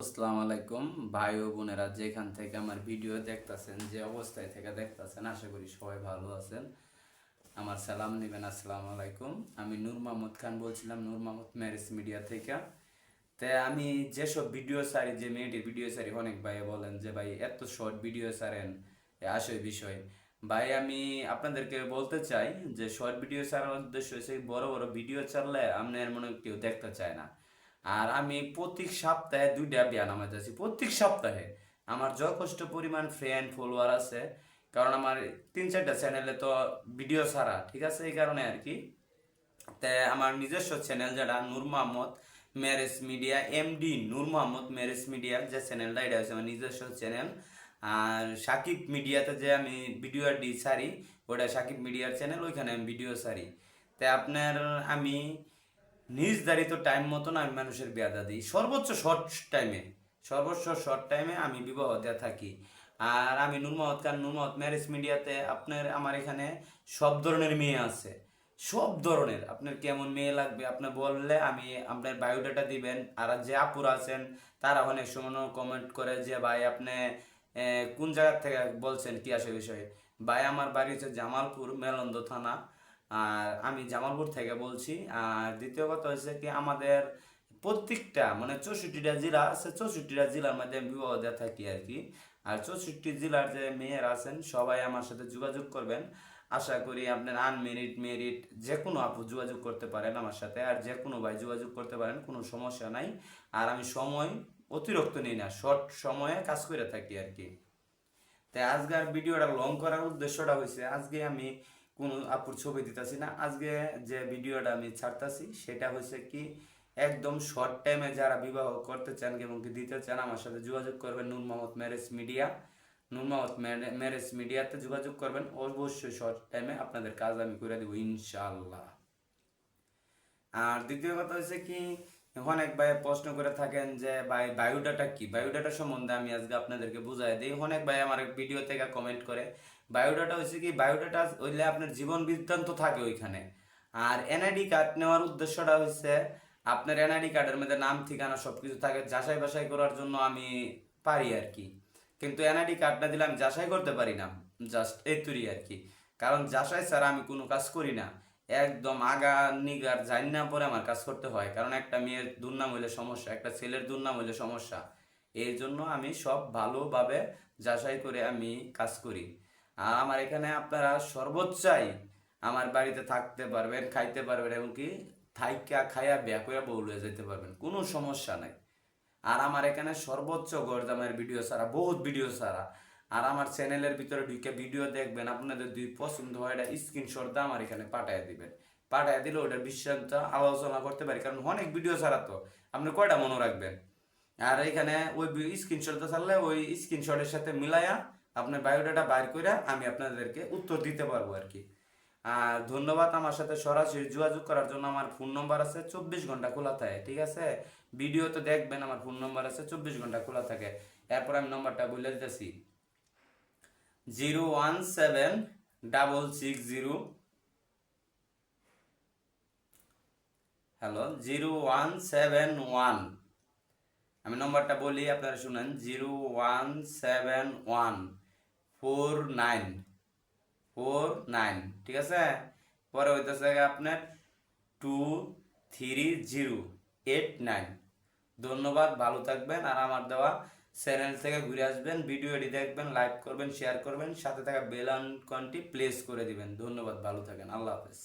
আসসালামু আলাইকুম ভাই ও বোনেরা, যেখান থেকে আমার ভিডিও দেখতাছেন, যে অবস্থায় থেকে দেখতাছেন, আশা করি সবাই ভালো আছেন। আমার সালাম নেবেন। আসসালামু আলাইকুম। আমি নূর মোহাম্মদ খান বলছিলাম, নূর মোহাম্মদ ম্যারেজ মিডিয়া থেকে। আমি যেসব ভিডিও সারি, যে মেয়েটির ভিডিও সারি, অনেক ভাই বলেন যে ভাই এত শর্ট ভিডিও সারেন, আসে বিষয়। ভাই আমি আপনাদেরকে বলতে চাই যে শর্ট ভিডিও ছাড়ার উদ্দেশ্য হচ্ছে বড় বড় ভিডিও ছাড়লে আপনার মনে হয় কেউ দেখতে চায় না। আর আমি প্রত্যেক সপ্তাহে 2টা বিয়া নামাইতেছি, প্রত্যেক সপ্তাহে। আমার যথেষ্ট পরিমাণ ফ্রেন্ড ফলোয়ার আছে, কারণ আমার 3-4টা চ্যানেলে তো ভিডিও ছাড়া, ঠিক আছে, এই কারণে আর কি। আমার নিজস্ব চ্যানেল যেটা নূর মোহাম্মদ ম্যারেজ মিডিয়া, এমডি নূর মোহাম্মদ ম্যারেজ মিডিয়া, যে চ্যানেলটা, এটা হচ্ছে আমার নিজস্ব চ্যানেল। আর সাকিব মিডিয়াতে যে আমি ভিডিও ডি সারি, ওটা সাকিব মিডিয়ার চ্যানেল, ওইখানে আমি ভিডিও সারি। আপনার আমি নির্ধারিত টাইম মতন আমি মানুষের বিয়াদা দিই, সর্বোচ্চ শর্ট টাইমে, সর্বোচ্চ শর্ট টাইমে আমি বিবাহ দিয়ে থাকি। আর আমি নূর মোহাম্মদ খান, নূর মোহাম্মদ ম্যারেজ মিডিয়াতে আপনার আমার এখানে সব ধরনের মেয়ে আছে, সব ধরনের। আপনার কেমন মেয়ে লাগবে আপনি বললে আমি আপনার বায়োডাটা দিবেন। আর যে আপুরা আছেন তারা অনেক সময় কমেন্ট করে যে ভাই আপনি কোন জায়গা থেকে বলছেন, কি আসে বিষয়ে। ভাই আমার বাড়ি হচ্ছে জামালপুর, মেলন্দ থানা। আর আমি জামালপুর থেকে বলছি। আর দ্বিতীয় কথা হচ্ছে কি, আমাদের প্রত্যেকটা মানে 64টা জেলা আছে, 64টা জেলার মধ্যে আমি বিবাহ দিয়ে থাকি আর কি। আর 64 জেলার যে মেয়েরা আছেন সবাই আমার সাথে যোগাযোগ করবেন। আশা করি আপনার আনমেরিড মেরিড যে কোনো আপু যোগাযোগ করতে পারেন আমার সাথে, আর যে কোনো ভাই যোগাযোগ করতে পারেন, কোনো সমস্যা নাই। আর আমি সময় অতিরিক্ত নিই না, শর্ট সময়ে কাজ করে থাকি আর কি। তাই আজকের ভিডিওটা লং করার উদ্দেশ্যটা হয়েছে, আজকে আমি কোনো আপুর ছবি দিতেছি না। আজকে যে ভিডিওটা আমি ছাড়তাছি সেটা হয়েছে কি, একদম শর্ট টাইমে যারা বিবাহ করতে চান এবং কি দিতে চান আমার সাথে যোগাযোগ করবেন। নূর মোহাম্মদ ম্যারেজ মিডিয়া, নূর মোহাম্মদ ম্যারেজ মিডিয়াতে যোগাযোগ করবেন। অবশ্যই শর্ট টাইমে আপনাদের কাজ আমি করে দেবো ইনশাআল্লাহ। আর দ্বিতীয় কথা হচ্ছে কি, অনেক ভাই প্রশ্ন করে থাকেন যে ভাই বায়োডাটা কি, বায়োডাটা সম্বন্ধে আমি আজকে আপনাদেরকে বুঝাই দিই। অনেক ভাই আমার ভিডিও থেকে কমেন্ট করে। বায়োডাটা হচ্ছে কি, বায়োডাটা হইলে আপনার জীবন বৃত্তান্ত থাকে ওইখানে। আর এনআইডি কার্ড নেওয়ার উদ্দেশ্যটা হচ্ছে আপনার এনআইডি কার্ডের মধ্যে নাম ঠিকানা সব কিছু থাকে, যাচাই বাছাই করার জন্য আমি পারি আর কি। কিন্তু এনআইডি কার্ডটা দিলে আমি যাচাই করতে পারি না, জাস্ট এতুরি আর কি। কারণ যাচাই ছাড়া আমি কোনো কাজ করি না, একদম আগা নিগার জানি না পরে আমার কাজ করতে হয়। কারণ একটা মেয়ের দুর্নাম হইলে সমস্যা, একটা ছেলের দুর্নাম হইলে সমস্যা। এই জন্য আমি সব ভালোভাবে যাচাই করে আমি কাজ করি। আর আমার এখানে আপনারা সর্বোচ্চই আমার বাড়িতে থাকতে পারবেন, খাইতে পারবেন, এমনকি থাইকা খাইয়া বিয়া করে বউ লইয়া যেতে পারবেন, কোনো সমস্যা নাই। আর আমার এখানে সর্বোচ্চ গরদামের ভিডিও ছাড়া, বহুত ভিডিও ছাড়া। আর আমার চ্যানেলের ভিতরে ঢুকে ভিডিও দেখবেন, আপনাদের দুই পছন্দ হয় এটা স্ক্রিনশট দিয়ে আমার এখানে পাঠিয়ে দিবেন। পাঠিয়ে দিলে ওটার বিষয়টা আলোচনা করতে পারি, কারণ অনেক ভিডিও ছাড়া তো আপনি কয়টা মনে রাখবেন। আর এখানে ওই স্ক্রিনশটটা ছাড়লে ওই স্ক্রিনশটের সাথে মিলাইয়া আপনার বায়োডাটা বাইর করে আমি আপনাদেরকে উত্তর দিতে পারবো আর কি। আর ধন্যবাদ। আমার সাথে সরাসরি যোগাযোগ করার জন্য আমার ফোন নম্বর আছে, 24 ঘন্টা খোলা থাকে, ঠিক আছে। ভিডিও তো দেখবেন, আমার ফোন নম্বর আছে, 24 ঘন্টা খোলা থাকে। এরপর আমি নম্বরটা বলে দিতেছি, 017 660, হ্যালো, 0171। আমি নম্বরটা বলি, আপনারা শুনেন, 01714949, ঠিক আছে। পরে হইতেছে আপনার 23089। ধন্যবাদ, ভালো থাকবেন। আর আমার দেওয়া চ্যানেল থেকে ঘুরে আসবেন, ভিডিওটি দেখবেন, লাইক করবেন, শেয়ার করবেন, সাথে থাকা বেল আইকনটি প্লেস করে দিবেন। ধন্যবাদ, ভালো থাকেন, আল্লাহ হাফেজ।